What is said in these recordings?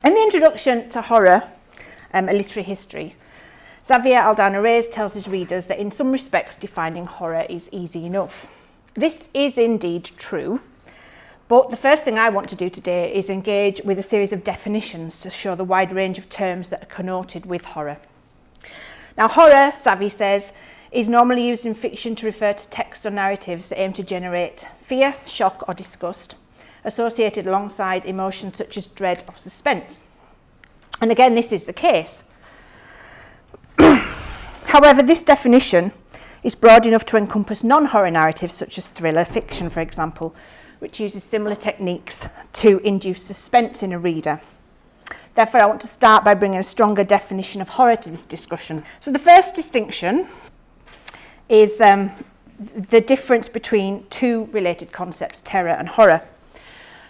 In the introduction to Horror, A Literary History, Xavier Aldana-Reyes tells his readers that in some respects defining horror is easy enough. This is indeed true, but the first thing I want to do today is engage with a series of definitions to show the wide range of terms that are connoted with horror. Now, horror, Xavier says, is normally used in fiction to refer to texts or narratives that aim to generate fear, shock or disgust, associated alongside emotions such as dread or suspense. And again, this is the case. However, this definition is broad enough to encompass non-horror narratives such as thriller fiction, for example, which uses similar techniques to induce suspense in a reader. Therefore, I want to start by bringing a stronger definition of horror to this discussion. So the first distinction is the difference between two related concepts, terror and horror.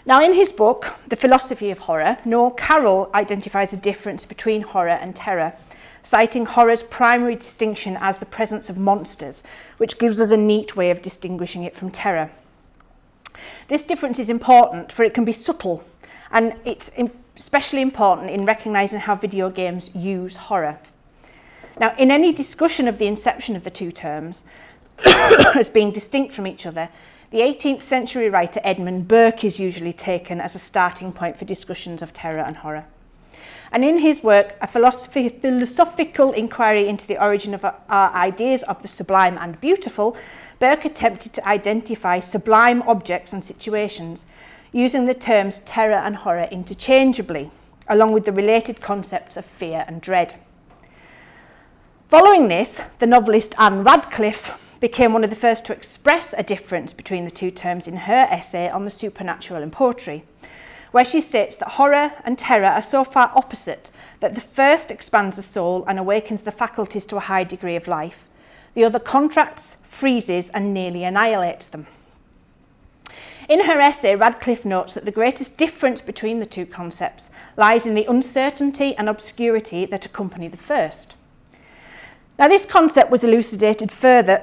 Now, in his book, The Philosophy of Horror, Noel Carroll identifies a difference between horror and terror, citing horror's primary distinction as the presence of monsters, which gives us a neat way of distinguishing it from terror. This difference is important, for it can be subtle, and it's especially important in recognising how video games use horror. Now, in any discussion of the inception of the two terms as being distinct from each other, the 18th century writer Edmund Burke is usually taken as a starting point for discussions of terror and horror. And in his work, A Philosophical Inquiry into the Origin of Our Ideas of the Sublime and Beautiful, Burke attempted to identify sublime objects and situations using the terms terror and horror interchangeably, along with the related concepts of fear and dread. Following this, the novelist Anne Radcliffe became one of the first to express a difference between the two terms in her essay on the supernatural in poetry, where she states that horror and terror are so far opposite that the first expands the soul and awakens the faculties to a high degree of life. The other contracts, freezes, and nearly annihilates them. In her essay, Radcliffe notes that the greatest difference between the two concepts lies in the uncertainty and obscurity that accompany the first. Now, this concept was elucidated further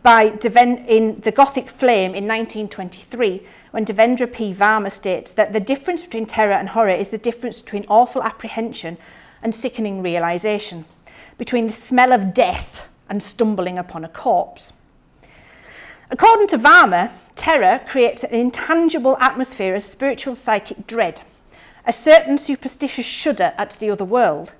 by in The Gothic Flame in 1923, when Devendra P. Varma states that the difference between terror and horror is the difference between awful apprehension and sickening realisation, between the smell of death and stumbling upon a corpse. According to Varma, terror creates an intangible atmosphere of spiritual psychic dread, a certain superstitious shudder at the other world,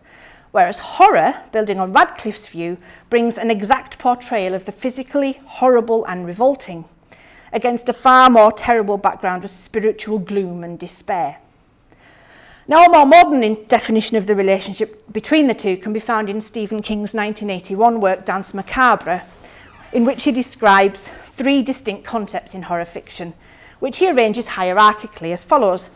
whereas horror, building on Radcliffe's view, brings an exact portrayal of the physically horrible and revolting, against a far more terrible background of spiritual gloom and despair. Now, a more modern definition of the relationship between the two can be found in Stephen King's 1981 work Danse Macabre, in which he describes three distinct concepts in horror fiction, which he arranges hierarchically as follows: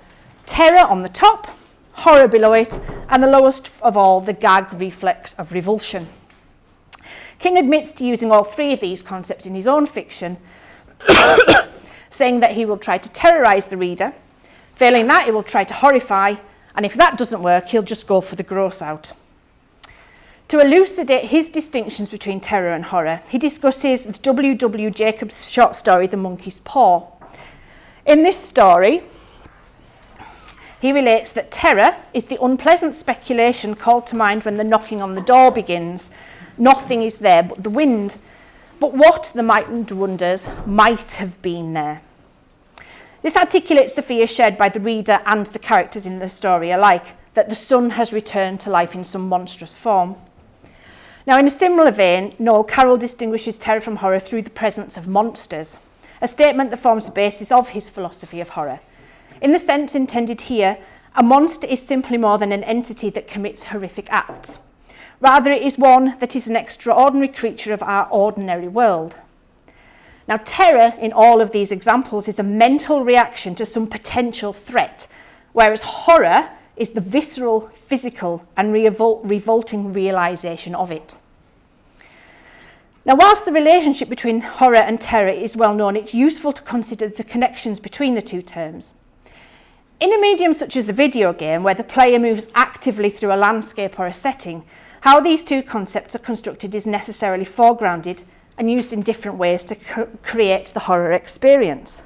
terror on the top, horror below it, and the lowest of all, the gag reflex of revulsion. King admits to using all three of these concepts in his own fiction, saying that he will try to terrorise the reader. Failing that, he will try to horrify, and if that doesn't work, he'll just go for the gross out. To elucidate his distinctions between terror and horror, he discusses W. W. Jacobs' short story, The Monkey's Paw. In this story, he relates that terror is the unpleasant speculation called to mind when the knocking on the door begins. Nothing is there but the wind. But what, the mind wonders, might have been there. This articulates the fear shared by the reader and the characters in the story alike, that the sun has returned to life in some monstrous form. Now, in a similar vein, Noel Carroll distinguishes terror from horror through the presence of monsters, a statement that forms the basis of his philosophy of horror. In the sense intended here, a monster is simply more than an entity that commits horrific acts. Rather, it is one that is an extraordinary creature of our ordinary world. Now, terror in all of these examples is a mental reaction to some potential threat, whereas horror is the visceral, physical, and revolting realisation of it. Now, whilst the relationship between horror and terror is well known, it's useful to consider the connections between the two terms. In a medium such as the video game, where the player moves actively through a landscape or a setting, how these two concepts are constructed is necessarily foregrounded and used in different ways to create the horror experience.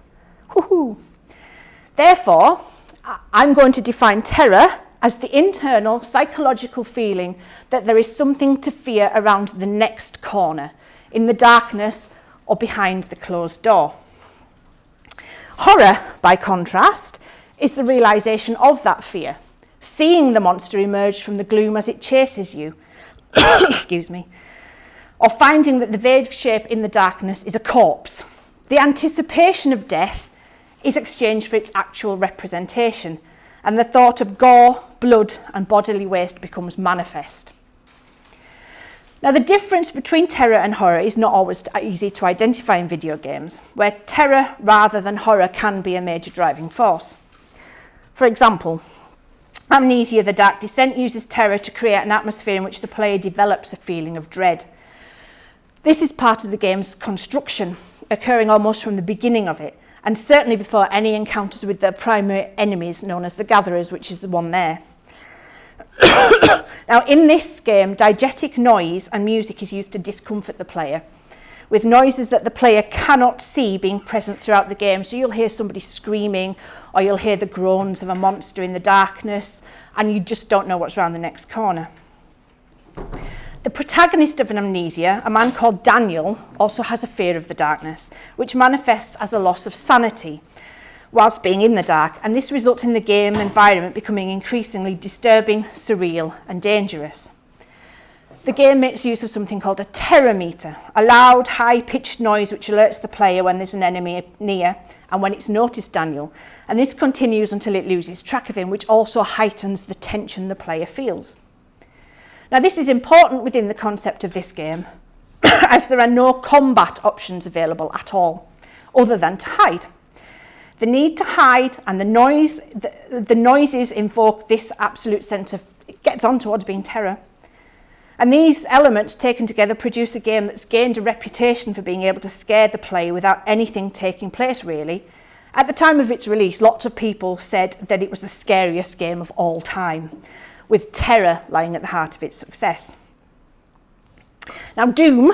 Woohoo! Therefore, I'm going to define terror as the internal psychological feeling that there is something to fear around the next corner, in the darkness or behind the closed door. Horror, by contrast, is the realisation of that fear, seeing the monster emerge from the gloom as it chases you, excuse me, or finding that the vague shape in the darkness is a corpse. The anticipation of death is exchanged for its actual representation, and the thought of gore, blood and bodily waste becomes manifest. Now, the difference between terror and horror is not always easy to identify in video games, where terror rather than horror can be a major driving force. For example, Amnesia: The Dark Descent uses terror to create an atmosphere in which the player develops a feeling of dread. This is part of the game's construction, occurring almost from the beginning of it, and certainly before any encounters with their primary enemies known as the Gatherers, which is the one there. Now, in this game, diegetic noise and music is used to discomfort the player, with noises that the player cannot see being present throughout the game. So you'll hear somebody screaming, or you'll hear the groans of a monster in the darkness, and you just don't know what's around the next corner. The protagonist of an Amnesia, a man called Daniel, also has a fear of the darkness, which manifests as a loss of sanity whilst being in the dark, and this results in the game environment becoming increasingly disturbing, surreal and dangerous. The game makes use of something called a terror meter, a loud, high-pitched noise which alerts the player when there's an enemy near and when it's noticed Daniel, and this continues until it loses track of him, which also heightens the tension the player feels. Now, this is important within the concept of this game, as there are no combat options available at all, other than to hide. The need to hide and the noises invoke this absolute sense of, it gets on towards being terror. And these elements taken together produce a game that's gained a reputation for being able to scare the player without anything taking place, really. At the time of its release, lots of people said that it was the scariest game of all time, with terror lying at the heart of its success. Now, Doom,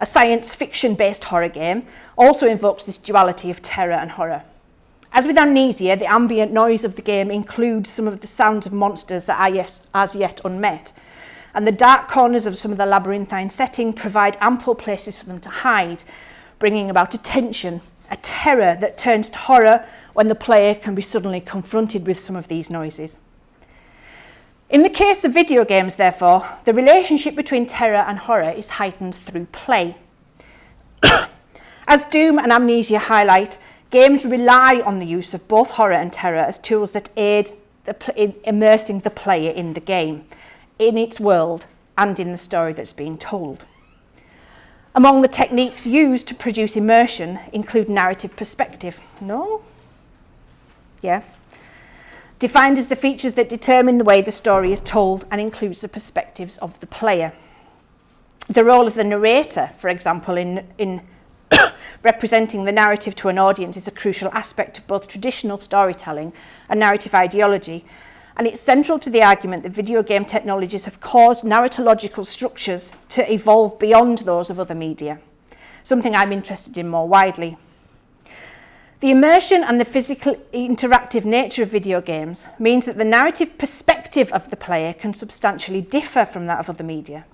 a science fiction-based horror game, also invokes this duality of terror and horror. As with Amnesia, the ambient noise of the game includes some of the sounds of monsters that are as yet unmet, and the dark corners of some of the labyrinthine setting provide ample places for them to hide, bringing about a tension, a terror that turns to horror when the player can be suddenly confronted with some of these noises. In the case of video games, therefore, the relationship between terror and horror is heightened through play. As Doom and Amnesia highlight, games rely on the use of both horror and terror as tools that aid in immersing the player in the game, in its world, and in the story that's being told. Among the techniques used to produce immersion include narrative perspective. No? Yeah. Defined as the features that determine the way the story is told and includes the perspectives of the player. The role of the narrator, for example, in representing the narrative to an audience is a crucial aspect of both traditional storytelling and narrative ideology, and it's central to the argument that video game technologies have caused narratological structures to evolve beyond those of other media, something I'm interested in more widely. The immersion and the physical interactive nature of video games means that the narrative perspective of the player can substantially differ from that of other media.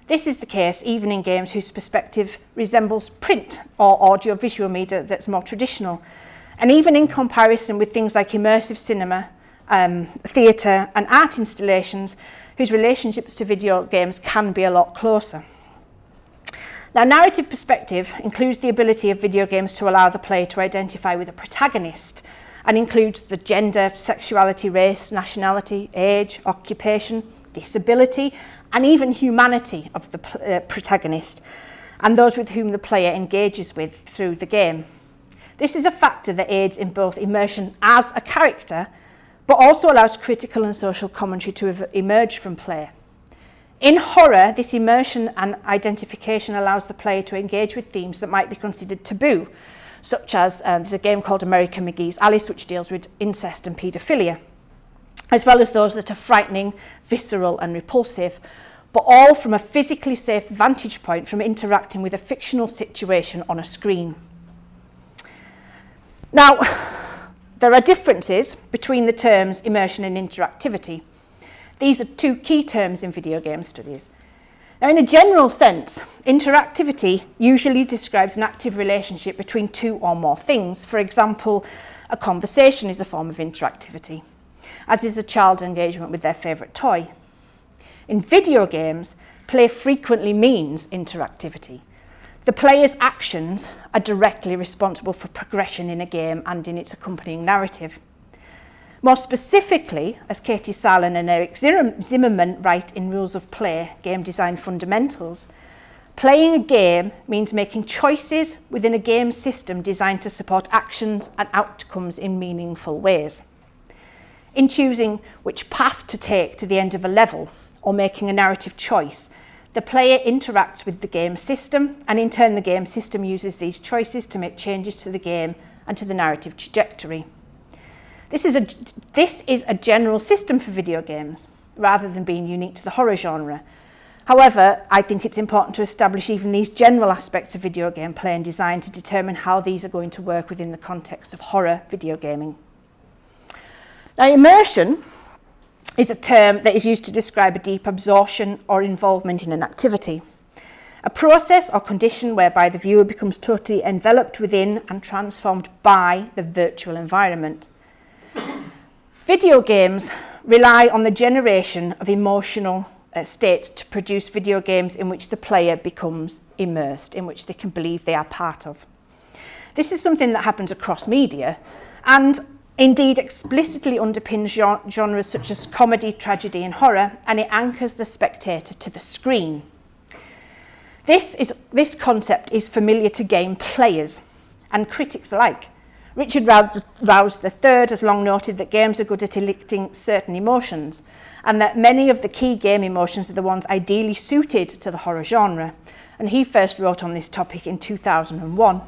This is the case even in games whose perspective resembles print or audio-visual media that's more traditional, and even in comparison with things like immersive cinema, theatre and art installations whose relationships to video games can be a lot closer. Now, narrative perspective includes the ability of video games to allow the player to identify with a protagonist and includes the gender, sexuality, race, nationality, age, occupation, disability, and even humanity of the protagonist and those with whom the player engages with through the game. This is a factor that aids in both immersion as a character, but also allows critical and social commentary to emerge from play. In horror, this immersion and identification allows the player to engage with themes that might be considered taboo, such as there's a game called American McGee's Alice, which deals with incest and paedophilia, as well as those that are frightening, visceral and repulsive, but all from a physically safe vantage point from interacting with a fictional situation on a screen. Now, There are differences between the terms immersion and interactivity. These are two key terms in video game studies. Now, in a general sense, interactivity usually describes an active relationship between two or more things. For example, a conversation is a form of interactivity, as is a child's engagement with their favourite toy. In video games, play frequently means interactivity. The player's actions are directly responsible for progression in a game and in its accompanying narrative. More specifically, as Katie Salen and Eric Zimmerman write in Rules of Play, Game Design Fundamentals, playing a game means making choices within a game system designed to support actions and outcomes in meaningful ways. In choosing which path to take to the end of a level or making a narrative choice, the player interacts with the game system, and in turn the game system uses these choices to make changes to the game and to the narrative trajectory. This is a general system for video games, rather than being unique to the horror genre. However, I think it's important to establish even these general aspects of video game play and design to determine how these are going to work within the context of horror video gaming. Now, immersion is a term that is used to describe a deep absorption or involvement in an activity, a process or condition whereby the viewer becomes totally enveloped within and transformed by the virtual environment. Video games rely on the generation of emotional states to produce video games in which the player becomes immersed, in which they can believe they are part of. This is something that happens across media and indeed explicitly underpins genres such as comedy, tragedy and horror, and it anchors the spectator to the screen. This concept is familiar to game players and critics alike. Richard Rouse III has long noted that games are good at eliciting certain emotions, and that many of the key game emotions are the ones ideally suited to the horror genre, and he first wrote on this topic in 2001.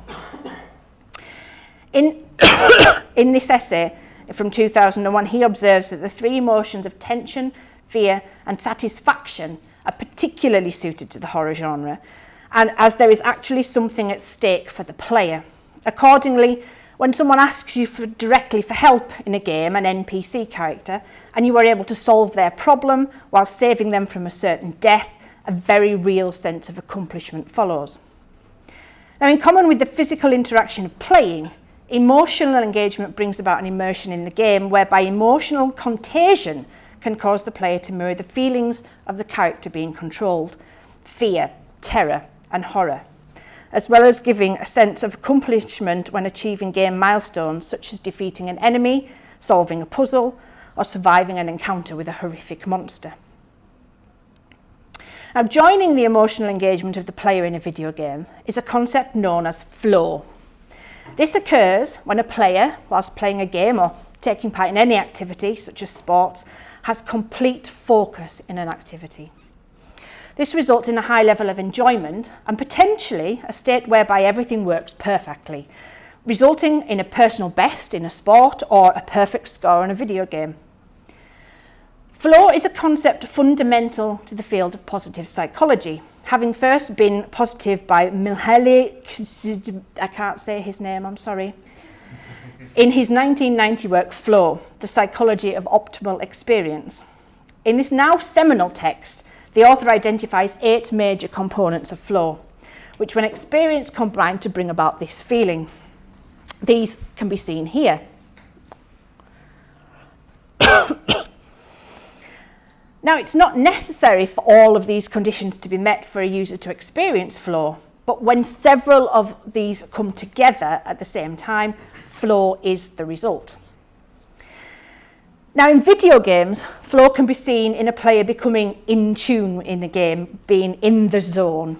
In this essay from 2001, he observes that the three emotions of tension, fear and satisfaction are particularly suited to the horror genre, and as there is actually something at stake for the player. Accordingly, when someone asks you directly for help in a game, an NPC character, and you are able to solve their problem while saving them from a certain death, a very real sense of accomplishment follows. Now, in common with the physical interaction of playing, emotional engagement brings about an immersion in the game whereby emotional contagion can cause the player to mirror the feelings of the character being controlled, fear, terror and horror, as well as giving a sense of accomplishment when achieving game milestones such as defeating an enemy, solving a puzzle, or surviving an encounter with a horrific monster. Now, joining the emotional engagement of the player in a video game is a concept known as flow. This occurs when a player, whilst playing a game or taking part in any activity, such as sports, has complete focus in an activity. This results in a high level of enjoyment and potentially a state whereby everything works perfectly, resulting in a personal best in a sport or a perfect score in a video game. Flow is a concept fundamental to the field of positive psychology, having first been posited by Mihaly, I can't say his name, I'm sorry, in his 1990 work Flow, The Psychology of Optimal Experience. In this now seminal text, the author identifies 8 major components of flow, which when experienced combine to bring about this feeling. These can be seen here. Now, it's not necessary for all of these conditions to be met for a user to experience flow, but when several of these come together at the same time, flow is the result. Now, in video games, flow can be seen in a player becoming in tune in a game, being in the zone.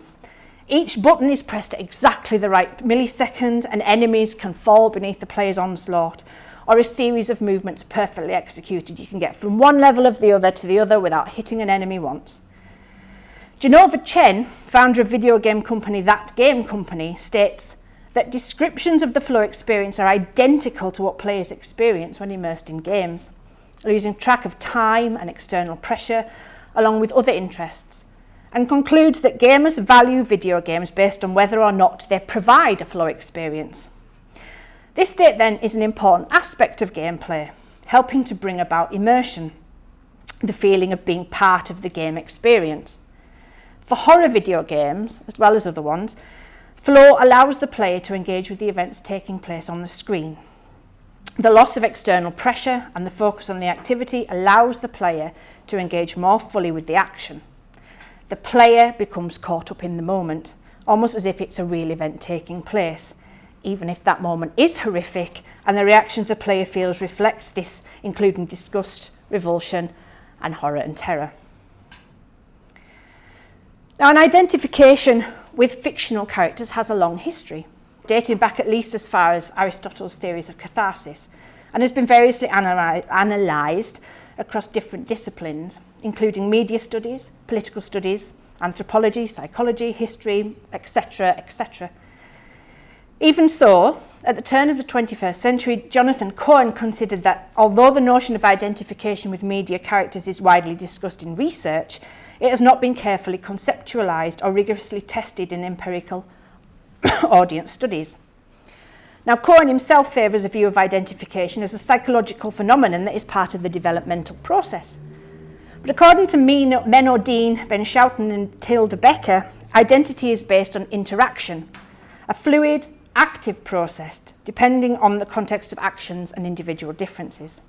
Each button is pressed at exactly the right millisecond, and enemies can fall beneath the player's onslaught, or a series of movements perfectly executed. You can get from one level of the other to the other without hitting an enemy once. Genova Chen, founder of video game company That Game Company, states that descriptions of the flow experience are identical to what players experience when immersed in games, losing track of time and external pressure, along with other interests, and concludes that gamers value video games based on whether or not they provide a flow experience. This state then is an important aspect of gameplay, helping to bring about immersion, the feeling of being part of the game experience. For horror video games, as well as other ones, flow allows the player to engage with the events taking place on the screen. The loss of external pressure and the focus on the activity allows the player to engage more fully with the action. The player becomes caught up in the moment, almost as if it's a real event taking place, even if that moment is horrific and the reactions the player feels reflects this, including disgust, revulsion, and horror and terror. Now, an identification with fictional characters has a long history, dating back at least as far as Aristotle's theories of catharsis, and has been variously analysed across different disciplines, including media studies, political studies, anthropology, psychology, history, etc., etc. Even so, at the turn of the 21st century, Jonathan Cohen considered that although the notion of identification with media characters is widely discussed in research, it has not been carefully conceptualised or rigorously tested in empirical audience studies. Now, Cohen himself favours a view of identification as a psychological phenomenon that is part of the developmental process. But according to Menno Dean, Ben Schouten and Tilde Becker, identity is based on interaction, a fluid, active process, depending on the context of actions and individual differences.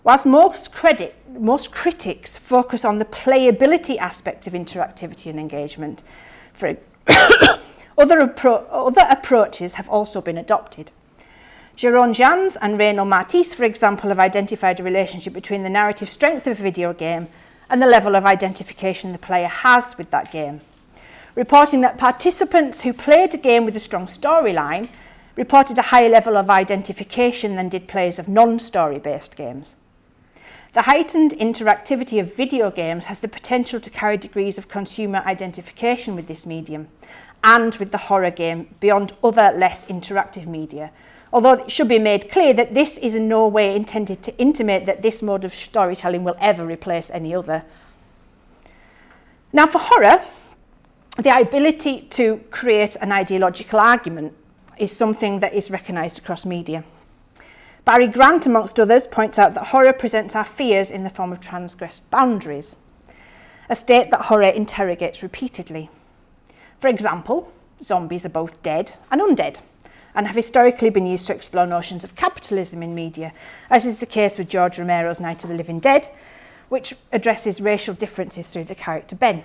Whilst most critics focus on the playability aspect of interactivity and engagement, other approaches have also been adopted. Jérôme Jans and Renaud Matisse, for example, have identified a relationship between the narrative strength of a video game and the level of identification the player has with that game, reporting that participants who played a game with a strong storyline reported a higher level of identification than did players of non-story-based games. The heightened interactivity of video games has the potential to carry degrees of consumer identification with this medium and with the horror game beyond other less interactive media, although it should be made clear that this is in no way intended to intimate that this mode of storytelling will ever replace any other. Now, for horror, the ability to create an ideological argument is something that is recognised across media. Barry Grant, amongst others, points out that horror presents our fears in the form of transgressed boundaries, a state that horror interrogates repeatedly. For example, zombies are both dead and undead, and have historically been used to explore notions of capitalism in media, as is the case with George Romero's Night of the Living Dead, which addresses racial differences through the character Ben.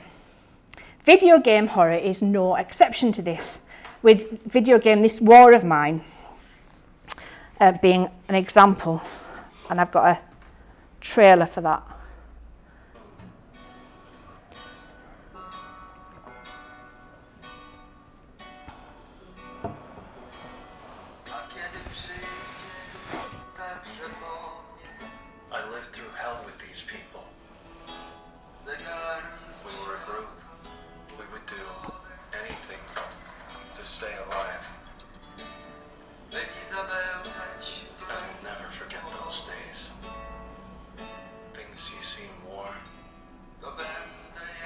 Video game horror is no exception to this, with video game This War of Mine being an example, and I've got a trailer for that. I lived through hell with these people. We were a group. We would do anything to stay alive. I'll never forget those days. Things you see more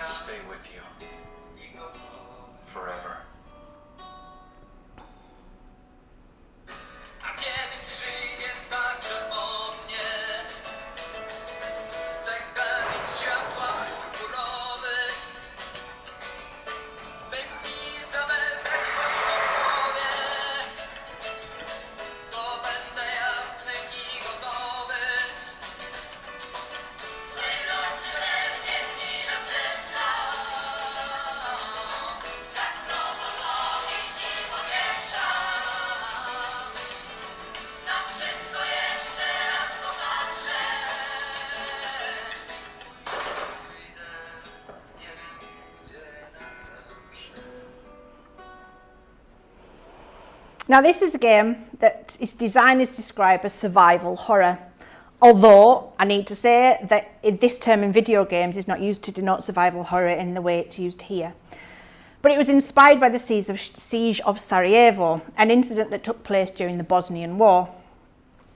stay with you forever. Now, this is a game that its designers describe as survival horror, although I need to say that this term in video games is not used to denote survival horror in the way it's used here. But it was inspired by the siege of Sarajevo, an incident that took place during the Bosnian War.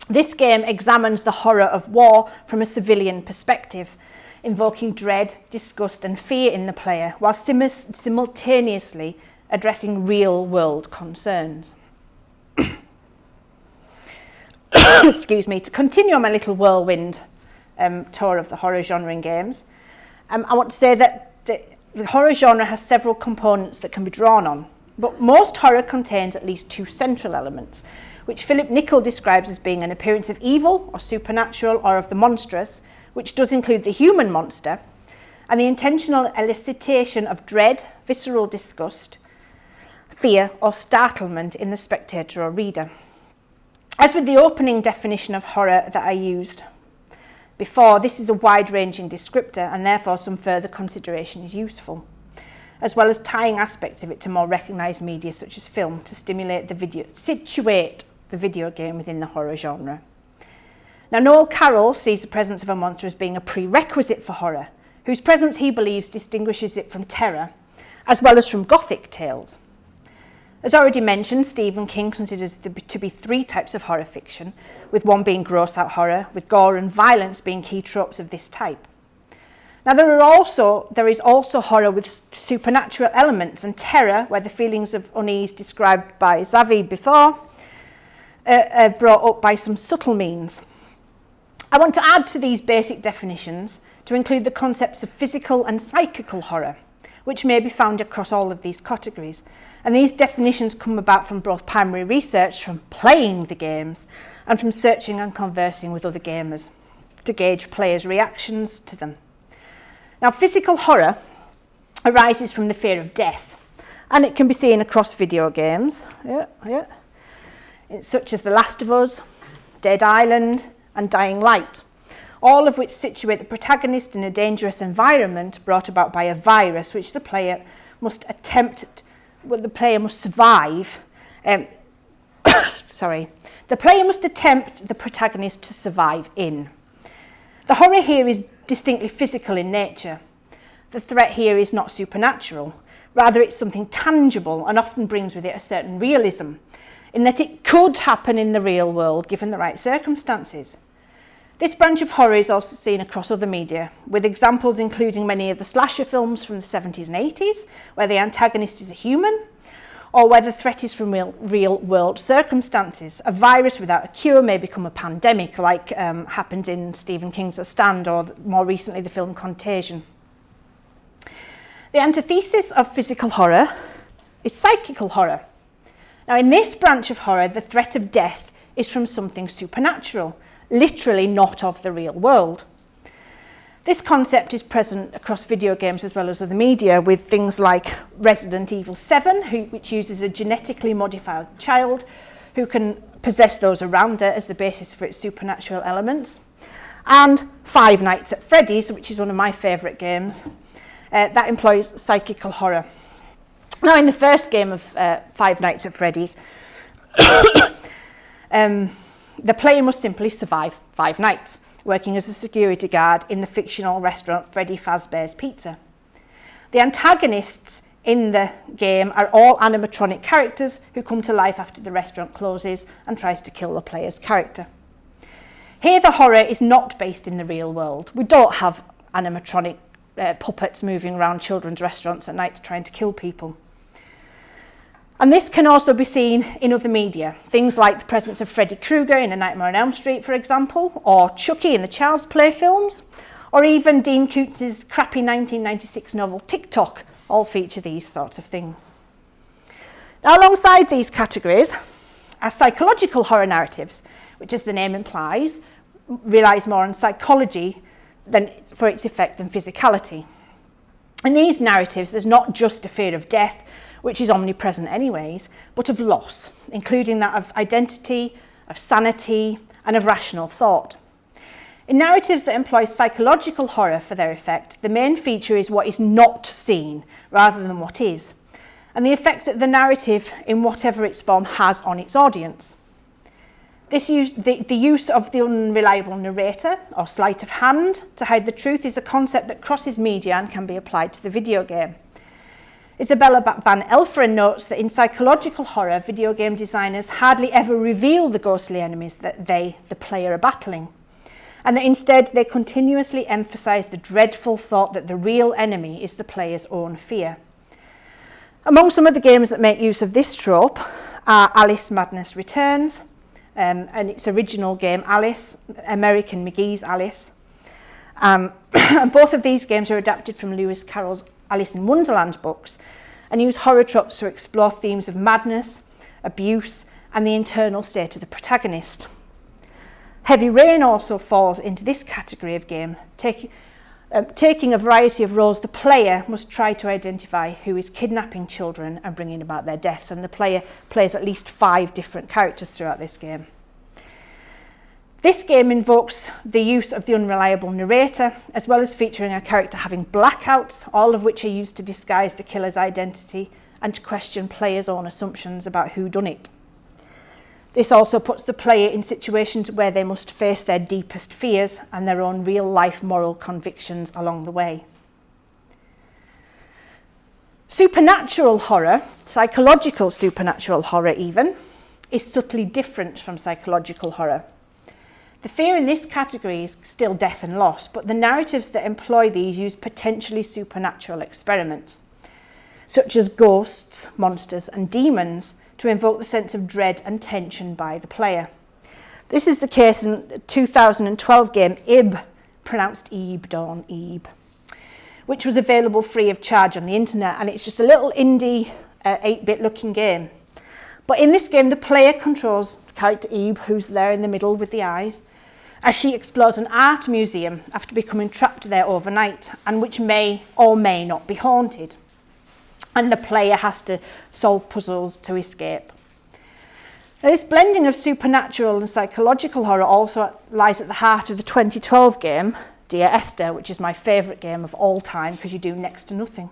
This game examines the horror of war from a civilian perspective, invoking dread, disgust and fear in the player, while simultaneously addressing real-world concerns. excuse me, to continue on my little whirlwind tour of the horror genre in games, I want to say that the horror genre has several components that can be drawn on, but most horror contains at least two central elements, which Philip Nichol describes as being an appearance of evil or supernatural or of the monstrous, which does include the human monster, and the intentional elicitation of dread, visceral disgust, fear or startlement in the spectator or reader. As with the opening definition of horror that I used before, this is a wide-ranging descriptor and therefore some further consideration is useful, as well as tying aspects of it to more recognised media such as film to situate the video game within the horror genre. Now, Noel Carroll sees the presence of a monster as being a prerequisite for horror, whose presence he believes distinguishes it from terror, as well as from Gothic tales. As already mentioned, Stephen King considers there to be three types of horror fiction, with one being gross-out horror, with gore and violence being key tropes of this type. Now, there is also horror with supernatural elements and terror, where the feelings of unease described by Xavi before are brought up by some subtle means. I want to add to these basic definitions to include the concepts of physical and psychical horror, which may be found across all of these categories. And these definitions come about from both primary research, from playing the games, and from searching and conversing with other gamers to gauge players' reactions to them. Now, physical horror arises from the fear of death, and it can be seen across video games, such as The Last of Us, Dead Island, and Dying Light, all of which situate the protagonist in a dangerous environment brought about by a virus which the player must survive. The player must attempt the protagonist to survive in. The horror here is distinctly physical in nature. The threat here is not supernatural. Rather, it's something tangible and often brings with it a certain realism, in that it could happen in the real world given the right circumstances. This branch of horror is also seen across other media, with examples including many of the slasher films from the 70s and 80s, where the antagonist is a human, or where the threat is from real-world circumstances. A virus without a cure may become a pandemic, like happened in Stephen King's The Stand, or more recently the film Contagion. The antithesis of physical horror is psychical horror. Now, in this branch of horror, the threat of death is from something supernatural, literally not of the real world. This concept is present across video games as well as other media, with things like Resident Evil 7, which uses a genetically modified child who can possess those around her as the basis for its supernatural elements, and Five Nights at Freddy's, which is one of my favourite games, that employs psychical horror. Now, in the first game of Five Nights at Freddy's, the player must simply survive 5 nights, working as a security guard in the fictional restaurant Freddy Fazbear's Pizza. The antagonists in the game are all animatronic characters who come to life after the restaurant closes and tries to kill the player's character. Here, the horror is not based in the real world. We don't have animatronic puppets moving around children's restaurants at night trying to kill people. And this can also be seen in other media, things like the presence of Freddy Krueger in A Nightmare on Elm Street, for example, or Chucky in the Child's Play films, or even Dean Koontz's crappy 1996 novel Tick-Tock, all feature these sorts of things. Now, alongside these categories are psychological horror narratives, which, as the name implies, relies more on psychology than for its effect than physicality. In these narratives, there's not just a fear of death, which is omnipresent anyways, but of loss, including that of identity, of sanity, and of rational thought. In narratives that employ psychological horror for their effect, the main feature is what is not seen, rather than what is, and the effect that the narrative, in whatever its form, has on its audience. The use of the unreliable narrator, or sleight of hand, to hide the truth is a concept that crosses media and can be applied to the video game. Isabella van Elferen notes that in psychological horror, video game designers hardly ever reveal the ghostly enemies that they, the player, are battling, and that instead they continuously emphasise the dreadful thought that the real enemy is the player's own fear. Among some of the games that make use of this trope are Alice Madness Returns, and its original game, Alice, American McGee's Alice. And both of these games are adapted from Lewis Carroll's Alice in Wonderland books and use horror tropes to explore themes of madness, abuse, and the internal state of the protagonist. Heavy Rain also falls into this category of game. Taking a variety of roles, the player must try to identify who is kidnapping children and bringing about their deaths, and the player plays at least 5 different characters throughout this game. This game invokes the use of the unreliable narrator, as well as featuring a character having blackouts, all of which are used to disguise the killer's identity and to question players' own assumptions about who done it. This also puts the player in situations where they must face their deepest fears and their own real-life moral convictions along the way. Supernatural horror, psychological supernatural horror even, is subtly different from psychological horror. The fear in this category is still death and loss, but the narratives that employ these use potentially supernatural experiments, such as ghosts, monsters, and demons, to invoke the sense of dread and tension by the player. This is the case in the 2012 game Ib, pronounced Ebe, Dawn, Ebe, which was available free of charge on the internet, and it's just a little indie 8-bit looking game. But in this game, the player controls the character Ebe, who's there in the middle with the eyes, as she explores an art museum after becoming trapped there overnight, and which may or may not be haunted. And the player has to solve puzzles to escape. Now, this blending of supernatural and psychological horror also lies at the heart of the 2012 game, Dear Esther, which is my favourite game of all time because you do next to nothing.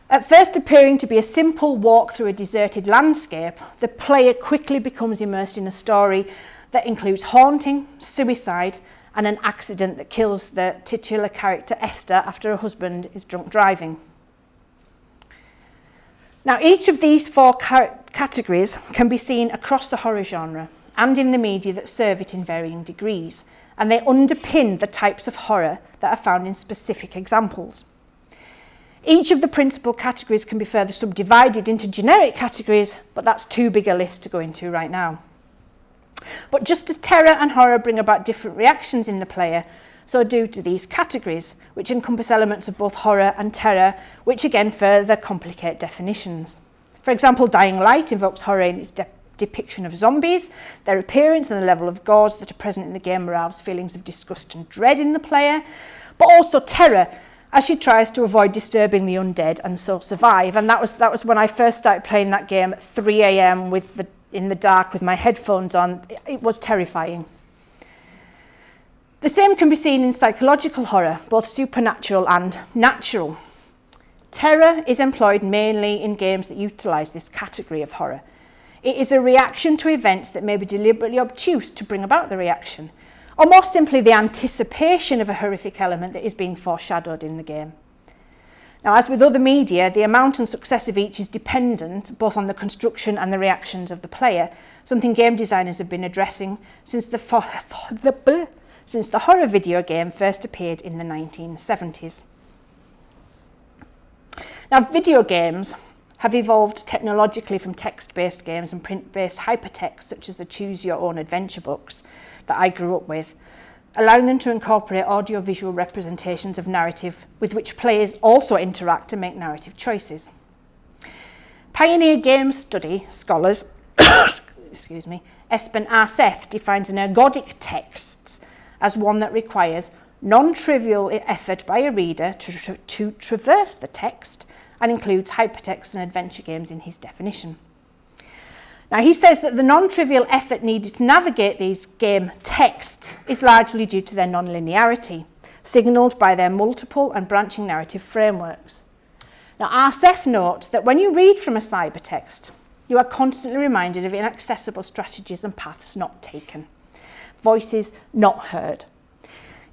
At first appearing to be a simple walk through a deserted landscape, the player quickly becomes immersed in a story that includes haunting, suicide, and an accident that kills the titular character Esther after her husband is drunk driving. Now, each of these 4 categories can be seen across the horror genre and in the media that serve it in varying degrees, and they underpin the types of horror that are found in specific examples. Each of the principal categories can be further subdivided into generic categories, but that's too big a list to go into right now. But just as terror and horror bring about different reactions in the player, so do to these categories, which encompass elements of both horror and terror, which again further complicate definitions. For example, Dying Light invokes horror in its depiction of zombies. Their appearance and the level of gauze that are present in the game arouse feelings of disgust and dread in the player, but also terror, as she tries to avoid disturbing the undead and so survive. And that was when I first started playing that game at 3 a.m. in the dark with my headphones on. It was terrifying. The same can be seen in psychological horror, both supernatural and natural. Terror is employed mainly in games that utilise this category of horror. It is a reaction to events that may be deliberately obtuse to bring about the reaction, or more simply the anticipation of a horrific element that is being foreshadowed in the game. Now, as with other media, the amount and success of each is dependent both on the construction and the reactions of the player, something game designers have been addressing since the horror video game first appeared in the 1970s. Now, video games have evolved technologically from text-based games and print-based hypertext, such as the choose-your-own-adventure books that I grew up with, allowing them to incorporate audio-visual representations of narrative with which players also interact and make narrative choices. Pioneer game study scholars, Espen R. Seth defines an ergodic text as one that requires non-trivial effort by a reader to traverse the text, and includes hypertext and adventure games in his definition. Now, he says that the non-trivial effort needed to navigate these game texts is largely due to their non-linearity, signalled by their multiple and branching narrative frameworks. Now, RSF notes that when you read from a cybertext, you are constantly reminded of inaccessible strategies and paths not taken, voices not heard.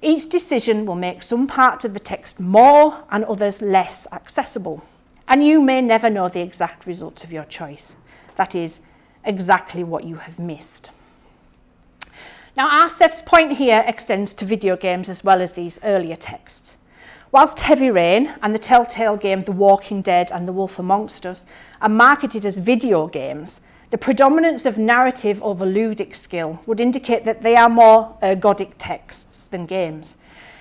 Each decision will make some parts of the text more and others less accessible, and you may never know the exact results of your choice. That is, exactly what you have missed. Now, Arsef's point here extends to video games as well as these earlier texts. Whilst Heavy Rain and the telltale game The Walking Dead and The Wolf Amongst Us are marketed as video games, The predominance of narrative over ludic skill would indicate that they are more ergodic texts than games.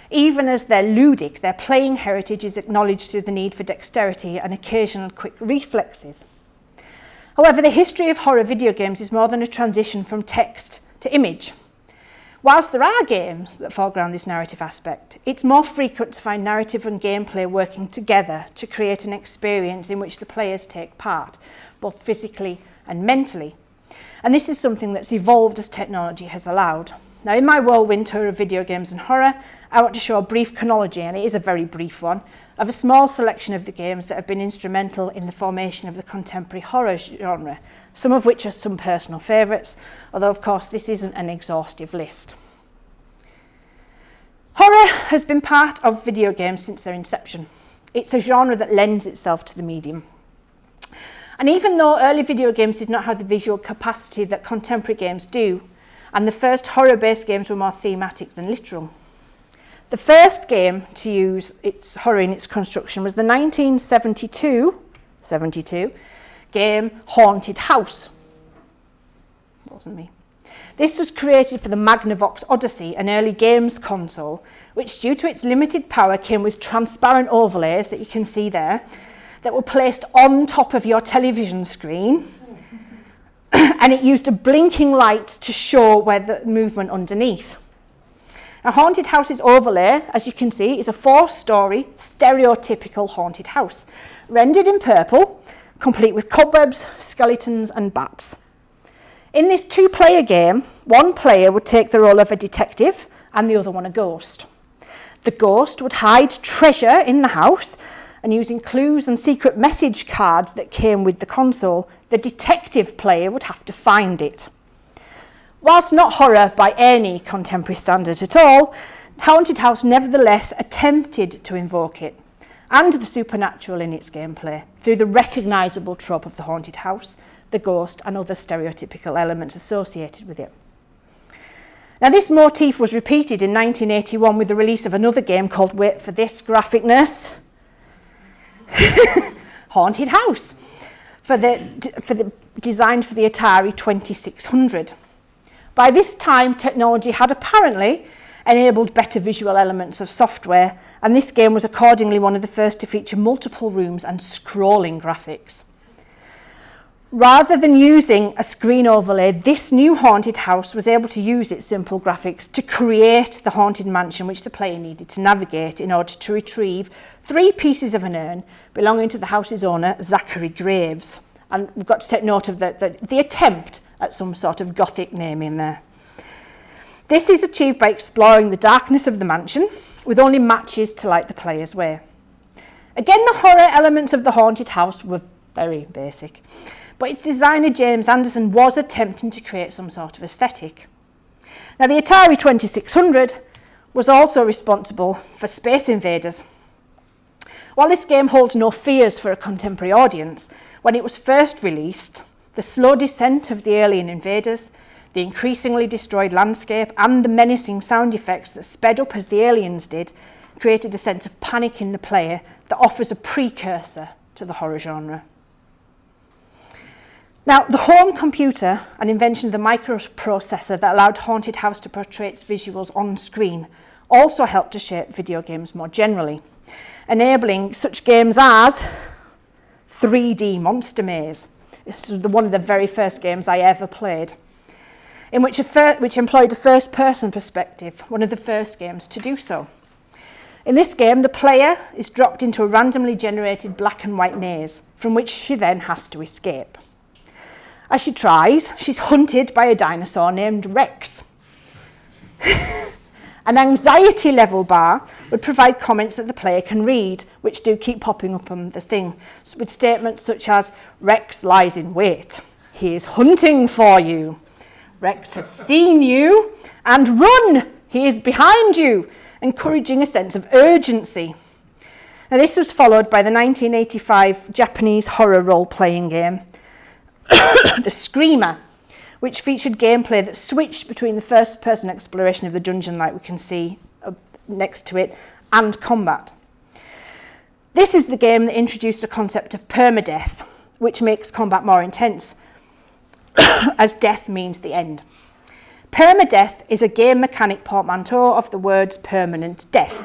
Even as they're ludic, their playing heritage is acknowledged through the need for dexterity and occasional quick reflexes. However, the history of horror video games is more than a transition from text to image. Whilst there are games that foreground this narrative aspect, it's more frequent to find narrative and gameplay working together to create an experience in which the players take part, both physically and mentally. And this is something that's evolved as technology has allowed. Now, in my whirlwind tour of video games and horror, I want to show a brief chronology, and it is a very brief one, of a small selection of the games that have been instrumental in the formation of the contemporary horror genre, some of which are some personal favourites, although of course this isn't an exhaustive list. Horror has been part of video games since their inception. It's a genre that lends itself to the medium. And even though early video games did not have the visual capacity that contemporary games do, and the first horror-based games were more thematic than literal, the first game to use its horror in its construction was the 1972 game Haunted House. It wasn't me. This was created for the Magnavox Odyssey, an early games console, which due to its limited power came with transparent overlays that you can see there, that were placed on top of your television screen, and it used a blinking light to show where the movement underneath. Now, Haunted House's overlay, as you can see, is a 4-storey stereotypical haunted house, rendered in purple, complete with cobwebs, skeletons and bats. In this 2-player game, one player would take the role of a detective and the other one a ghost. The ghost would hide treasure in the house, and using clues and secret message cards that came with the console, the detective player would have to find it. Whilst not horror by any contemporary standard at all, Haunted House nevertheless attempted to invoke it, and the supernatural in its gameplay, through the recognisable trope of the haunted house, the ghost and other stereotypical elements associated with it. Now, this motif was repeated in 1981 with the release of another game called, wait for this graphicness, Haunted House, designed for the Atari 2600. By this time, technology had apparently enabled better visual elements of software, and this game was accordingly one of the first to feature multiple rooms and scrolling graphics. Rather than using a screen overlay, this new haunted house was able to use its simple graphics to create the haunted mansion which the player needed to navigate in order to retrieve 3 pieces of an urn belonging to the house's owner, Zachary Graves. And we've got to take note of the attempt at some sort of gothic naming there. This is achieved by exploring the darkness of the mansion with only matches to light the player's way. Again, the horror elements of the haunted house were very basic, but its designer James Anderson was attempting to create some sort of aesthetic. Now, the Atari 2600 was also responsible for Space Invaders. While this game holds no fears for a contemporary audience, when it was first released, the slow descent of the alien invaders, the increasingly destroyed landscape, and the menacing sound effects that sped up as the aliens did created a sense of panic in the player that offers a precursor to the horror genre. Now, the home computer, an invention of the microprocessor that allowed Haunted House to portray its visuals on screen, also helped to shape video games more generally, enabling such games as 3D Monster Maze. This was one of the very first games I ever played, in which employed a first-person perspective, one of the first games to do so. In this game, the player is dropped into a randomly generated black and white maze, from which she then has to escape. As she tries, she's hunted by a dinosaur named Rex. An anxiety level bar would provide comments that the player can read, which do keep popping up on the thing, with statements such as, Rex lies in wait, he is hunting for you, Rex has seen you, and run, he is behind you, encouraging a sense of urgency. Now, this was followed by the 1985 Japanese horror role-playing game, The Screamer, which featured gameplay that switched between the first-person exploration of the dungeon like we can see next to it, and combat. This is the game that introduced the concept of permadeath, which makes combat more intense. as death means the end. Permadeath is a game mechanic portmanteau of the words permanent death,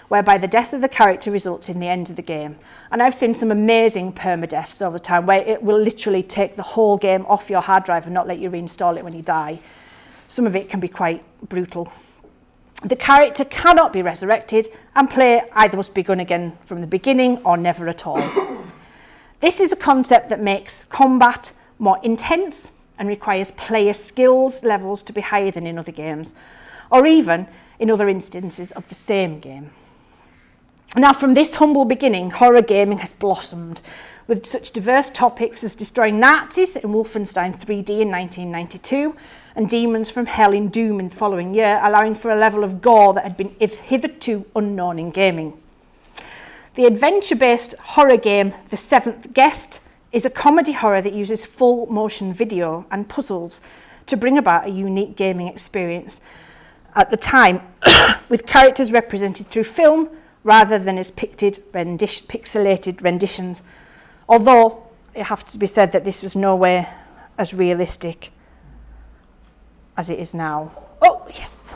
whereby the death of the character results in the end of the game. And I've seen some amazing permadeaths over the time where it will literally take the whole game off your hard drive and not let you reinstall it when you die. Some of it can be quite brutal. The character cannot be resurrected, and play either must be begun again from the beginning or never at all. This is a concept that makes combat more intense and requires player skills levels to be higher than in other games, or even in other instances of the same game. Now, from this humble beginning, horror gaming has blossomed, with such diverse topics as destroying Nazis in Wolfenstein 3D in 1992, and demons from hell in Doom in the following year, allowing for a level of gore that had been hitherto unknown in gaming. The adventure-based horror game The Seventh Guest is a comedy horror that uses full motion video and puzzles to bring about a unique gaming experience at the time, with characters represented through film rather than as pixelated renditions, although it has to be said that this was nowhere as realistic as it is now. Oh, yes.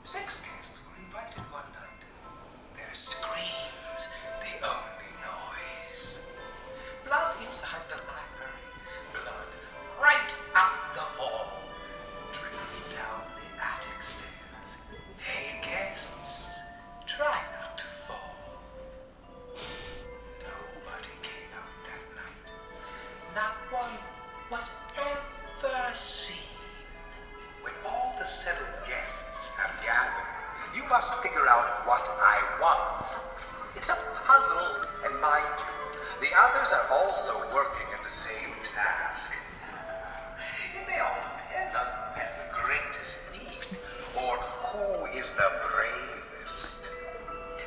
Six guests were invited one night. Their screams, the only noise. Blood inside the library. Blood right up the hall. Dripping down the attic stairs. Hey, guests, try not to fall. Nobody came out that night. Not one was ever seen. When all the 7 guests have gathered, you must figure out what I want. It's a puzzle, and mind you, the others are also working in the same task. It may all depend on who has the greatest need, or who is the bravest.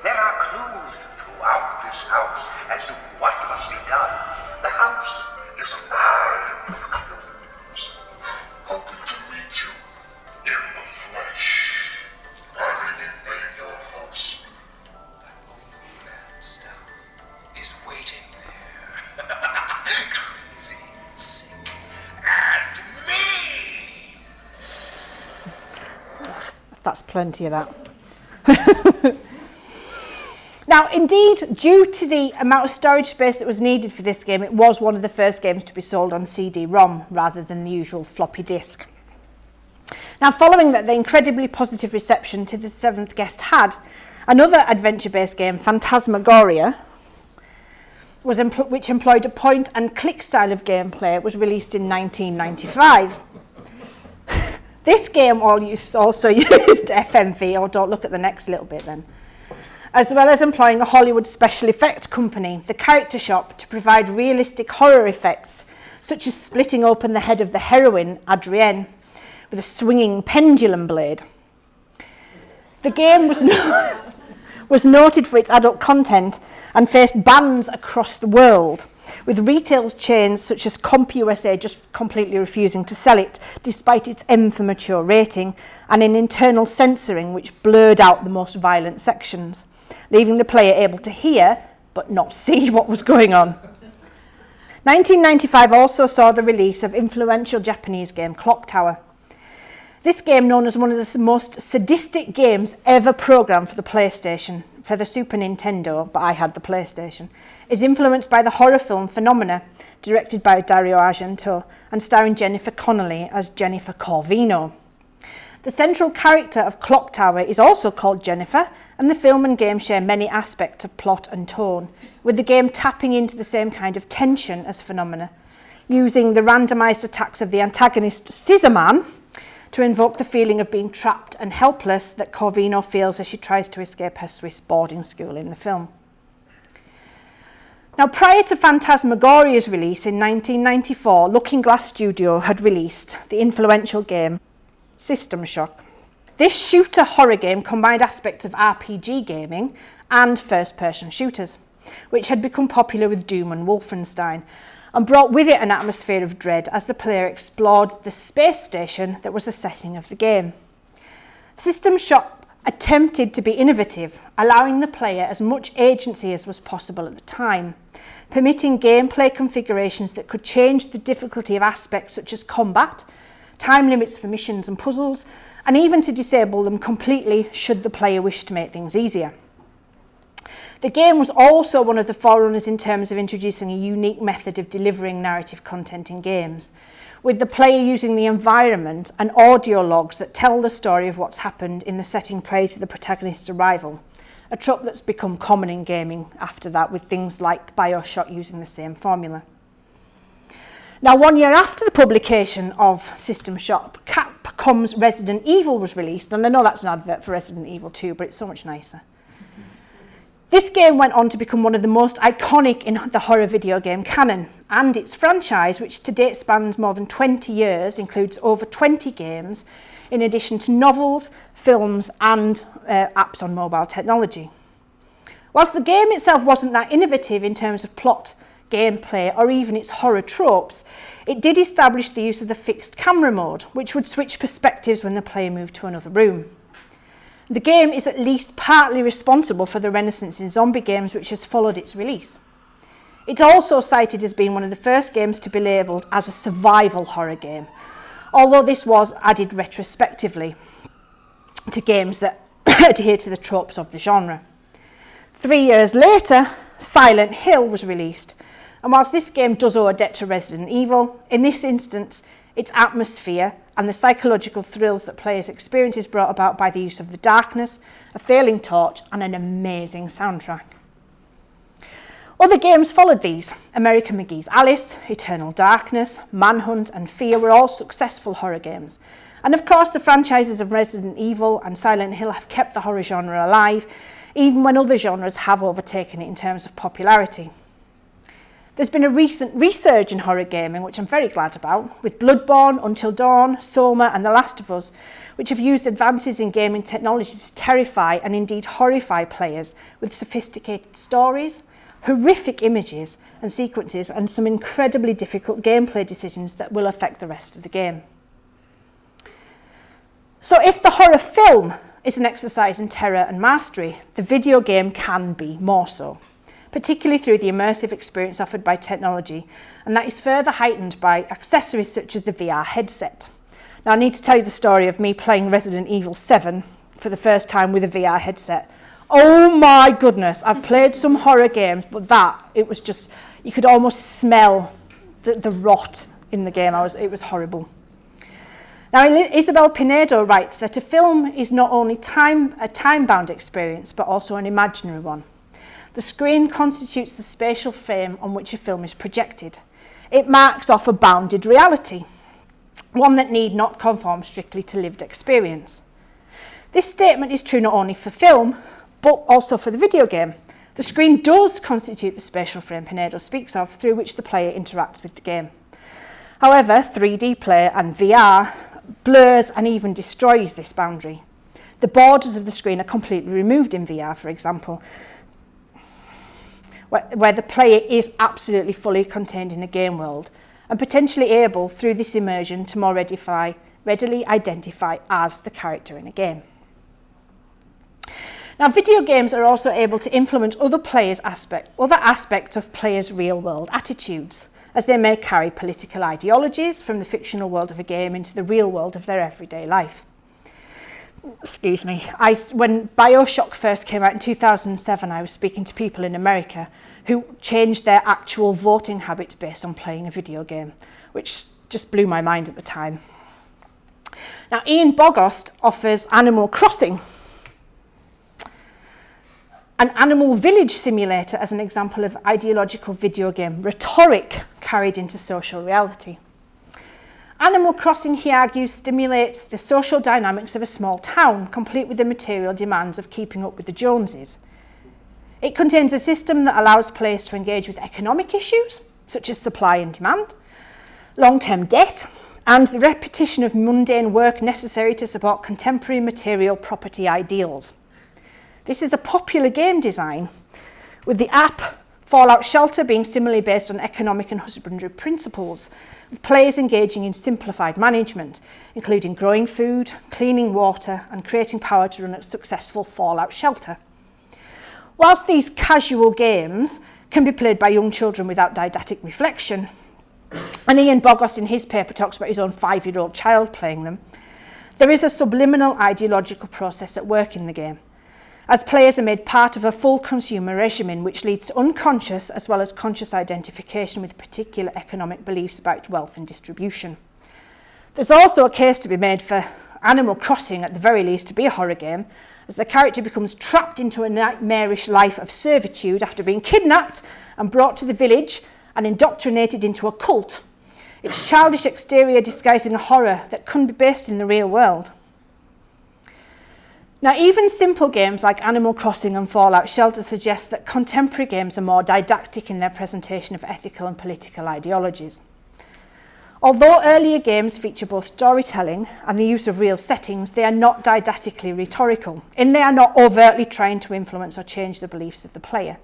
There are clues throughout this house as to what must be done. The house is alive with clues. Hoping to meet you in the flesh. I remain your host. That old man still is waiting there. Crazy, sick, and mean. That's plenty of that. Now, indeed, due to the amount of storage space that was needed for this game, it was one of the first games to be sold on CD-ROM rather than the usual floppy disk. Now, following that, the incredibly positive reception to The Seventh Guest had, another adventure-based game, Phantasmagoria, which employed a point-and-click style of gameplay, was released in 1995. This game also used FMV, or don't look at the next little bit then, as well as employing a Hollywood special effects company, The Character Shop, to provide realistic horror effects, such as splitting open the head of the heroine, Adrienne, with a swinging pendulum blade. The game was noted for its adult content and faced bans across the world, with retail chains such as CompUSA just completely refusing to sell it, despite its M for mature rating, and an internal censoring which blurred out the most violent sections, leaving the player able to hear but not see what was going on. 1995 also saw the release of influential Japanese game Clock Tower. This game, known as one of the most sadistic games ever programmed for the PlayStation, for the Super Nintendo, but I had the PlayStation, is influenced by the horror film Phenomena, directed by Dario Argento and starring Jennifer Connelly as Jennifer Corvino. The central character of Clock Tower is also called Jennifer, and the film and game share many aspects of plot and tone, with the game tapping into the same kind of tension as Phenomena, using the randomised attacks of the antagonist Scissorman to invoke the feeling of being trapped and helpless that Corvino feels as she tries to escape her Swiss boarding school in the film. Now, prior to Phantasmagoria's release in 1994, Looking Glass Studio had released the influential game System Shock. This shooter horror game combined aspects of RPG gaming and first-person shooters, which had become popular with Doom and Wolfenstein, and brought with it an atmosphere of dread as the player explored the space station that was the setting of the game. System Shock attempted to be innovative, allowing the player as much agency as was possible at the time, permitting gameplay configurations that could change the difficulty of aspects such as combat, time limits for missions and puzzles, and even to disable them completely should the player wish to make things easier. The game was also one of the forerunners in terms of introducing a unique method of delivering narrative content in games, with the player using the environment and audio logs that tell the story of what's happened in the setting prior to the protagonist's arrival, a trope that's become common in gaming after that, with things like BioShock using the same formula. Now, 1 year after the publication of System Shock, Capcom's Resident Evil was released, and I know that's an advert for Resident Evil 2, but it's so much nicer. This game went on to become one of the most iconic in the horror video game canon, and its franchise, which to date spans more than 20 years, includes over 20 games, in addition to novels, films, and apps on mobile technology. Whilst the game itself wasn't that innovative in terms of plot, gameplay, or even its horror tropes, it did establish the use of the fixed camera mode, which would switch perspectives when the player moved to another room. The game is at least partly responsible for the renaissance in zombie games which has followed its release. It's also cited as being one of the first games to be labelled as a survival horror game, although this was added retrospectively to games that adhere to the tropes of the genre. 3 years later, Silent Hill was released, and whilst this game does owe a debt to Resident Evil, in this instance, its atmosphere and the psychological thrills that players experience is brought about by the use of the darkness, a failing torch, and an amazing soundtrack. Other games followed these. American McGee's Alice, Eternal Darkness, Manhunt, and Fear were all successful horror games. And of course, the franchises of Resident Evil and Silent Hill have kept the horror genre alive, even when other genres have overtaken it in terms of popularity. There's been a recent resurge in horror gaming, which I'm very glad about, with Bloodborne, Until Dawn, Soma, and The Last of Us, which have used advances in gaming technology to terrify and indeed horrify players with sophisticated stories, horrific images and sequences, and some incredibly difficult gameplay decisions that will affect the rest of the game. So if the horror film is an exercise in terror and mastery, the video game can be more so, particularly through the immersive experience offered by technology, and that is further heightened by accessories such as the VR headset. Now, I need to tell you the story of me playing Resident Evil 7 for the first time with a VR headset. Oh my goodness, I've played some horror games, but it was just, you could almost smell the rot in the game. It was horrible. Now, Isabel Pinedo writes that a film is not only a time-bound experience, but also an imaginary one. The screen constitutes the spatial frame on which a film is projected. It marks off a bounded reality, one that need not conform strictly to lived experience. This statement is true not only for film, but also for the video game. The screen does constitute the spatial frame Pinedo speaks of, through which the player interacts with the game. However, 3D play and VR blurs and even destroys this boundary. The borders of the screen are completely removed in VR, for example, where the player is absolutely fully contained in a game world and potentially able, through this immersion, to more readily identify as the character in a game. Now, video games are also able to influence other aspects of players' real-world attitudes, as they may carry political ideologies from the fictional world of a game into the real world of their everyday life. Excuse me. When BioShock first came out in 2007, I was speaking to people in America who changed their actual voting habits based on playing a video game, which just blew my mind at the time. Now, Ian Bogost offers Animal Crossing, an animal village simulator, as an example of ideological video game rhetoric carried into social reality. Animal Crossing, he argues, stimulates the social dynamics of a small town, complete with the material demands of keeping up with the Joneses. It contains a system that allows players to engage with economic issues, such as supply and demand, long-term debt, and the repetition of mundane work necessary to support contemporary material property ideals. This is a popular game design, with the app Fallout Shelter being similarly based on economic and husbandry principles, with players engaging in simplified management, including growing food, cleaning water, and creating power to run a successful fallout shelter. Whilst these casual games can be played by young children without didactic reflection, and Ian Boggart in his paper talks about his own 5-year-old child playing them, there is a subliminal ideological process at work in the game, as players are made part of a full consumer regimen which leads to unconscious as well as conscious identification with particular economic beliefs about wealth and distribution. There's also a case to be made for Animal Crossing, at the very least, to be a horror game, as the character becomes trapped into a nightmarish life of servitude after being kidnapped and brought to the village and indoctrinated into a cult, its childish exterior disguising a horror that couldn't be based in the real world. Now, even simple games like Animal Crossing and Fallout Shelter suggest that contemporary games are more didactic in their presentation of ethical and political ideologies. Although earlier games feature both storytelling and the use of real settings, they are not didactically rhetorical, and they are not overtly trying to influence or change the beliefs of the player.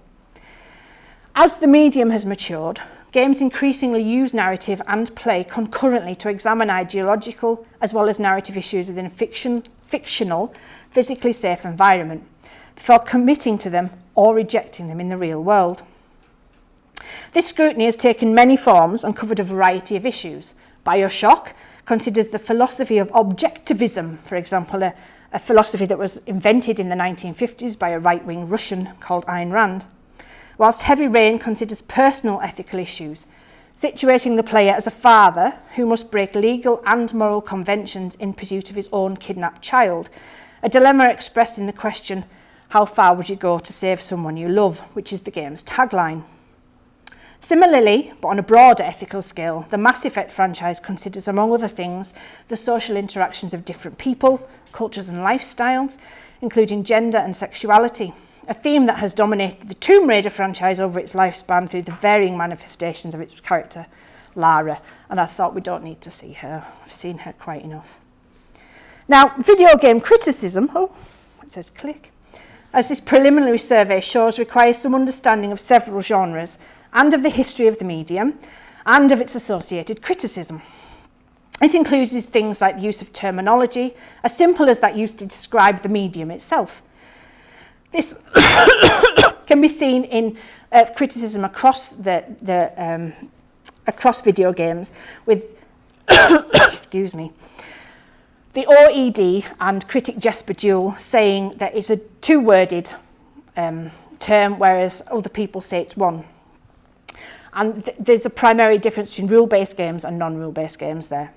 As the medium has matured, games increasingly use narrative and play concurrently to examine ideological as well as narrative issues within a fictional, physically safe environment, before committing to them or rejecting them in the real world. This scrutiny has taken many forms and covered a variety of issues. BioShock considers the philosophy of objectivism, for example, a philosophy that was invented in the 1950s by a right-wing Russian called Ayn Rand, whilst Heavy Rain considers personal ethical issues, situating the player as a father who must break legal and moral conventions in pursuit of his own kidnapped child, a dilemma expressed in the question, how far would you go to save someone you love, which is the game's tagline. Similarly, but on a broader ethical scale, the Mass Effect franchise considers, among other things, the social interactions of different people, cultures and lifestyles, including gender and sexuality, a theme that has dominated the Tomb Raider franchise over its lifespan through the varying manifestations of its character, Lara, and I thought we don't need to see her. I've seen her quite enough. Now, video game criticism, it says click, as this preliminary survey shows, requires some understanding of several genres and of the history of the medium and of its associated criticism. This includes things like the use of terminology, as simple as that used to describe the medium itself. This can be seen in criticism across across video games with excuse me, the OED and critic Jesper Juhl saying that it's a two-worded term, whereas other people say it's one. And there's a primary difference between rule-based games and non-rule-based games there.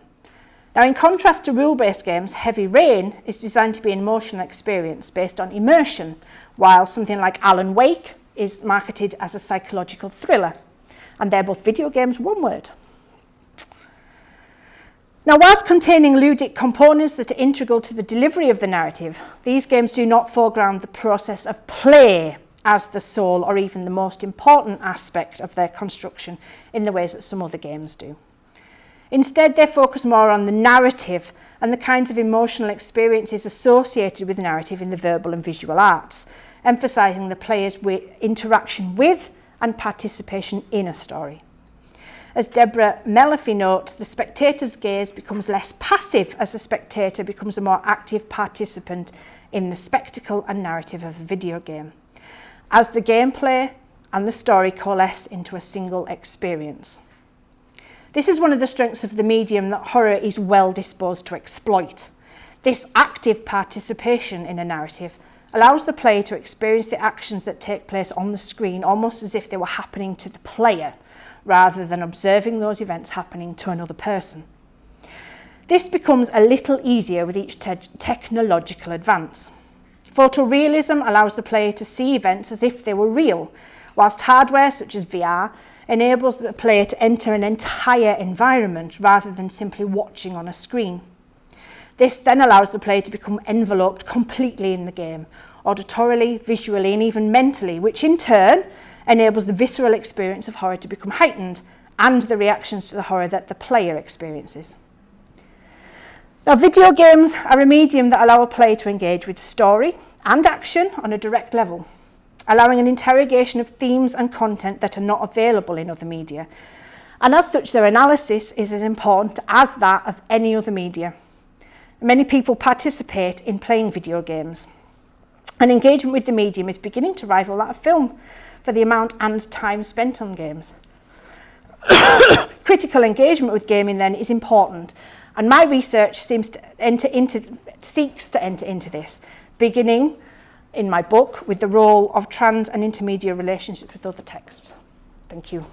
Now, in contrast to rule-based games, Heavy Rain is designed to be an emotional experience based on immersion, while something like Alan Wake is marketed as a psychological thriller. And they're both video games, one word. Now, whilst containing ludic components that are integral to the delivery of the narrative, these games do not foreground the process of play as the sole or even the most important aspect of their construction in the ways that some other games do. Instead, they focus more on the narrative and the kinds of emotional experiences associated with narrative in the verbal and visual arts, emphasising the player's interaction with and participation in a story. As Deborah Melfi notes, the spectator's gaze becomes less passive as the spectator becomes a more active participant in the spectacle and narrative of a video game, as the gameplay and the story coalesce into a single experience. This is one of the strengths of the medium that horror is well disposed to exploit. This active participation in a narrative allows the player to experience the actions that take place on the screen almost as if they were happening to the player, rather than observing those events happening to another person. This becomes a little easier with each technological advance. Photorealism allows the player to see events as if they were real, whilst hardware such as VR enables the player to enter an entire environment rather than simply watching on a screen. This then allows the player to become enveloped completely in the game, auditorily, visually, and even mentally, which in turn enables the visceral experience of horror to become heightened and the reactions to the horror that the player experiences. Now, video games are a medium that allow a player to engage with story and action on a direct level. allowing an interrogation of themes and content that are not available in other media. And as such, their analysis is as important as that of any other media. Many people participate in playing video games, and engagement with the medium is beginning to rival that of film for the amount and time spent on games. Critical engagement with gaming then is important, and my research seeks to enter into this, beginning in my book with the role of trans and intermediate relationships with other texts. Thank you.